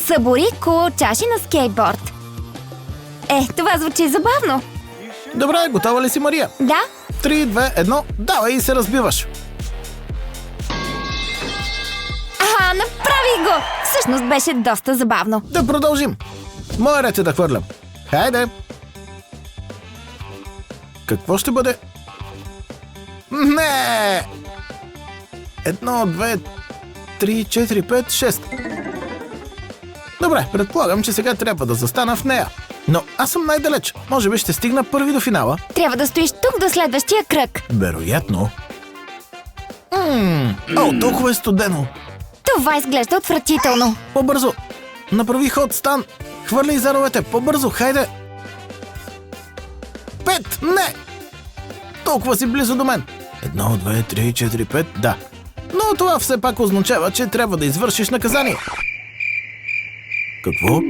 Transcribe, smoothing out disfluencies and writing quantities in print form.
Събори кула от чаши на скейтборд. Това звучи забавно. Добре, готова ли си, Мария? Да? 3, 2, 1, давай и се разбиваш. Направи го! Всъщност беше доста забавно. Да продължим. Моя ред е да хвърлям. Хайде! Какво ще бъде? Не! 1, 2, 3, 4, 5, 6. Добре, предполагам, че сега трябва да застана в нея. Но аз съм най-далеч. Може би ще стигна първи до финала. Трябва да стоиш тук до следващия кръг. Вероятно. Толкова е студено. Това изглежда отвратително. По-бързо! Направи ход, Стан! Хвърляй заровете! По-бързо, хайде! 5! Не! Толкова си близо до мен! 1, 2, 3, 4, 5, да. Но това все пак означава, че трябва да извършиш наказание. Какво?